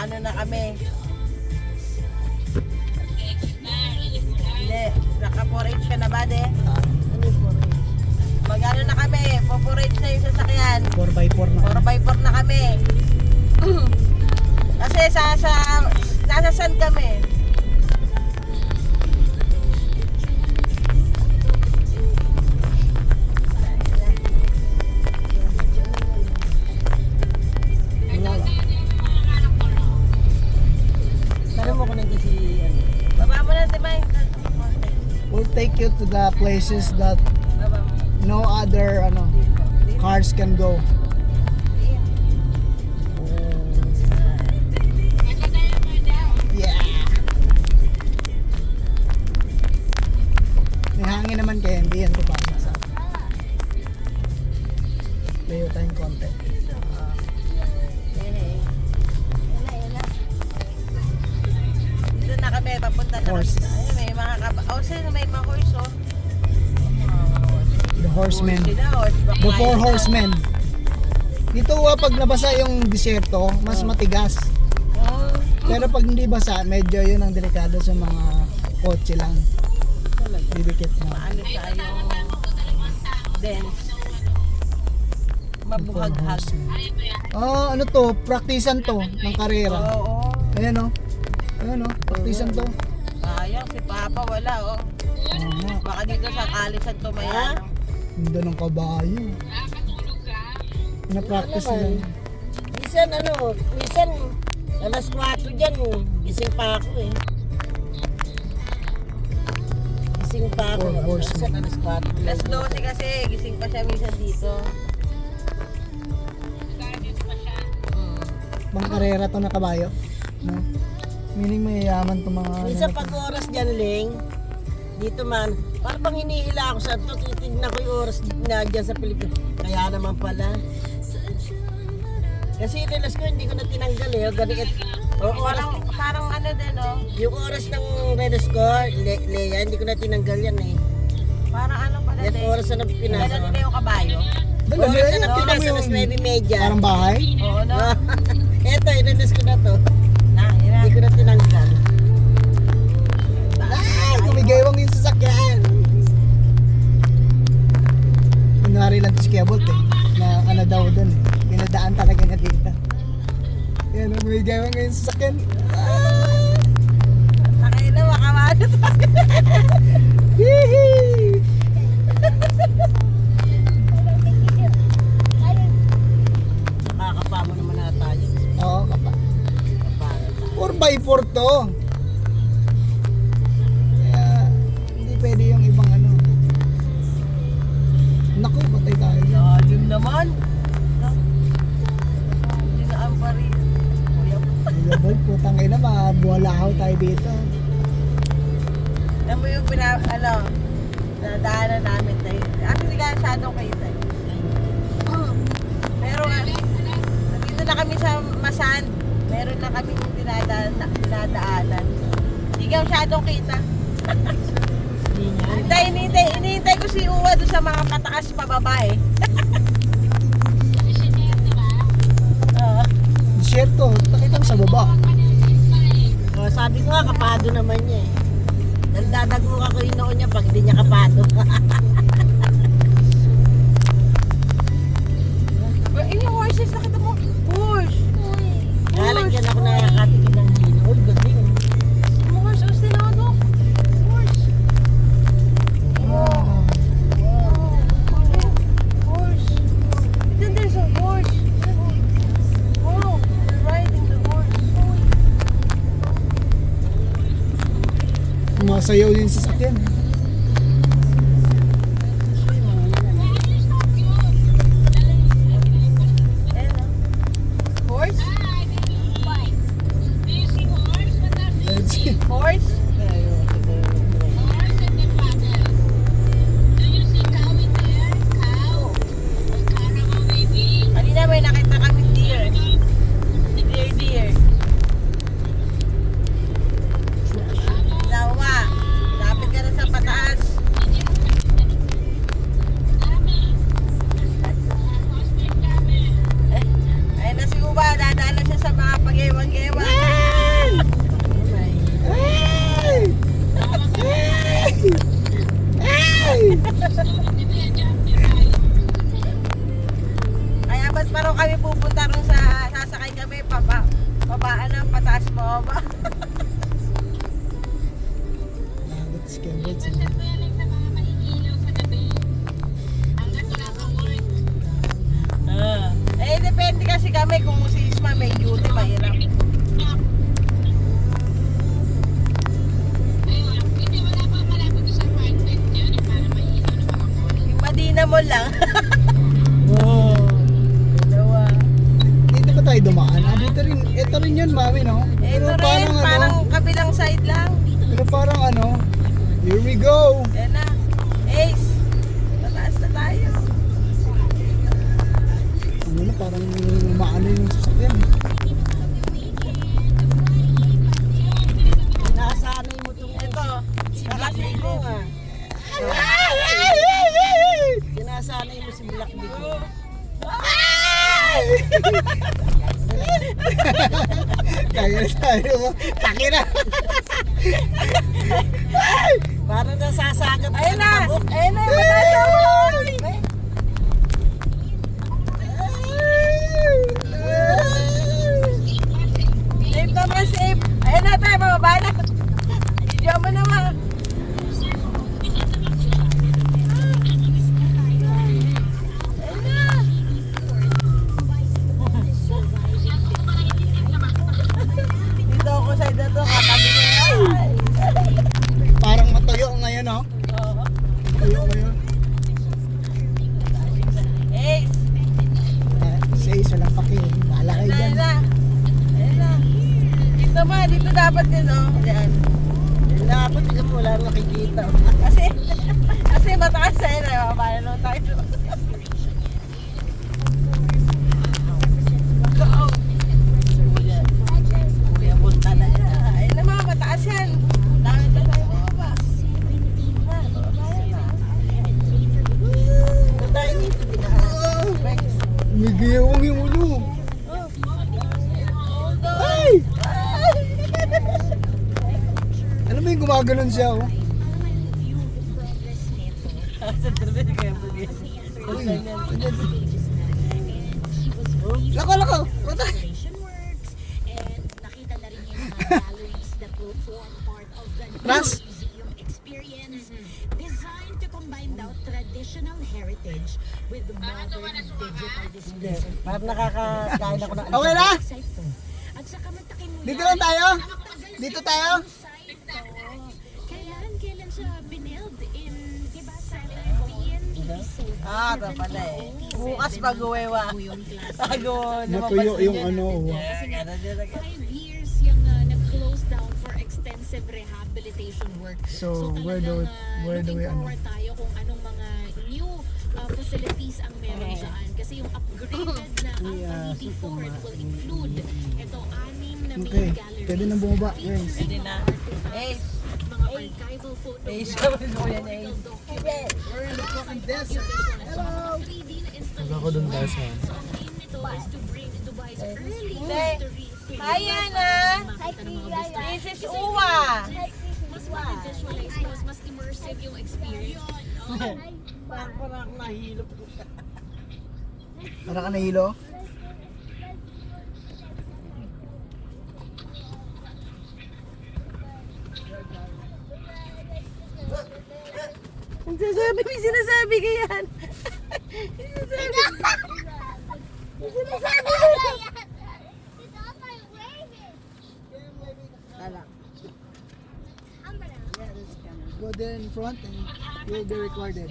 ano na kami. Hindi, naka 4H ka na ba, de? Ano yung 4H? Mag-ano na kami, 4H na yung sasakyan. 4x4 na. 4x4 na kami. Kasi nasa San kami. Tanong mo ko nandiyan si ano. Baba mo na, Timay. We'll take you to the places that Baba mo. no other cars can go. Yeah. May hangin naman kaya hindi yan papasok sa atin. Layo tayong konti. Dito na kami, papunta na kami. Horses. Ay, may mga sino may mga horse, oh. The horsemen. Sila, horse. Baka The four kain na. horsemen. Dito pag nabasa yung disyerto, mas matigas. Oh, Pero pag hindi basa, medyo yun ang delikado sa mga kotse lang. Bibikit mo. ano siya yung dense. Mabuhaghag. Ah, ano to? Praktisan to ng karera. Oo. Ayan o. Ayan o. Praktisan to. Sayang, si Papa wala, oh. Baka dito sa kalisan tumaya. Ganda ng kabayo. Na-practice Ano lang. Minsan, alas 4 dyan, gising pa ako eh. Gising pa ako. Four horsemen. Minsan alas 4. Alas 12 kasi, gising pa siya minsan dito. Mga karera to na kabayo. No? Meaning mayayaman to mga... Minsan pag oras dyan, Ling, dito man, parang bang hinihila ako sa ito, titignan ko yung oras na dyan sa Pilipinas. Kaya naman pala. Kasi relas ko, hindi ko na tinanggal eh. Ganit, oras, Parang ano din, oh. yung oras ng relas ko, Leia, hindi ko na tinanggal yan eh. Parang ano pala Yan din. oras na Dala pinasa. nila yung kabayo. Dala, Oras dala, na tingnan mo pinasa, yung- alas 9:30. Parang bahay. Oo, no? Eto, relas ko na to. Yun na. Hindi ko na tinanggal. Ay! Kumigaywang yung sasakyan! Kunwari lang to si Kebot eh. Na ano daw dun eh. Pinadaan talaga na dito. Yan, kumigaywang yung sasakyan. Ah! Sakay na, makamano tayo. Hihi! Nakakapa mo naman na tayo. Oo, kapa. Kapara tayo. 4x4 to. Kaya, hindi pwede yung ibang ano. Naku, patay tayo. Lalim naman. Hindi na ang pari. Kuya po. Boy, putang ina, mabuwalahaw tayo dito. Alam mo yung nadaanan namin tayo. Actually, kaya masyadong kayo tayo. Pero nandito na kami sa Masan. Meron na kami dinadaanan. Hindi ka masyadong kita. Hinihintay ko si Uwa doon sa mga patakas pababa eh. Oo. Disyerto, nakita mo sa baba. Oh, sabi ko nga, kapado naman niya eh. Nagdadagmuk ako yung noon niya pag hindi niya kapado. Yung horses, nakita mo? Horse! Kaya dyan ako nakakatikin ng hino. Uy, galing. Yung horse, ostinado. Horse. Wow. Horse. Then there's a horse. Wow, they're riding the horse. Masayaw yung sasakyan. Horse? Let's see. Horse? Kanina may nakita kami deer. Deer. Nawa, lapit ka na sa mataas pa ba? Lagot skateboard sila. Depende kasi kami kung si Isma may duty, mahirap. Yung Madina mo lang. Wow. Dalawa. Dito ba tayo dumaan? Ah, dito rin. Ito rin yun, mami, no? Ito rin, parang kabilang side lang. Pero parang ano, here we go. Yan na. Ace, tataas na tayo. Ano na, parang maano yung sasakyan. Nasanay mo itong Ito, Black Bigo nga. Sinasanay mo si Black Bigo. Kaya na tayo mo. Taki na. Parang nasasagat ka ayun ng na. kabuk. Ayun na, yung mataas ako. Safe naman, safe. Ayun na tayo, mababa na. Video mo naman. Ayun na. Dito ako sa ito, katabi na yan. Parang matuyo ngayon, no? Oo. Matuyo ngayon. Ace. Sa isa lang paki. Bahala kayo dyan. Ayun na. Ayun na. Dito ma, dito dapat din, oh. Yan. Dapat ikaw mo wala nakikita. Kasi mataas sa ina, mababa na tayo. Go! Kuya. Kuya, punta na yan. Ayun na mga mataas yan. Dami na tayo mababa. Ha, mababa yan na. Kung tayo dito, dinahan. May giyawang yung ulo. Ay! Alam mo yung gumaganon siya, oh. Sa trabaho kaya bugis. Uy, lako, lako! Patay! works and nakita na rin yung mga galleries that will form part of the Trans? museum experience designed to combine daw traditional heritage with modern digital displays. Parang nakakakain ako ng Okay na? Site to. At saka matakin mo Dito yan, lang tayo? Dito tayo? site to. Kailan siya binild in, diba, 17? Ah, ito pala eh. Bukas pag-uwewa. Bago Matuyo yung ano, oh. 5 years yung nag-close down for extensive rehabilitation work. So, where do we, looking forward tayo kung anong mga new facilities ang meron dyan. Kasi yung upgraded na Alpha 4 will include ito 6 na main Okay, galleries. pwede nang bumaba, guys. Pwede na. Ace. Mga archival Ace. photographs, Sabi ko yan, Ace. We're in the fucking desert. Hello! 3D na installation. Ako dun tayo sa... So, ang aim nito is to bring Dubai's early Hey. history to Hi, Yana. makita ng mga visitors. This is Uwa. Mas ma-visualize mo, mas immersive yung experience. Parang nahilo. Para ka nahilo? Ang sasabi, may sinasabi ka yan. May sinasabi ka yan. Go there in front and you'll be recorded.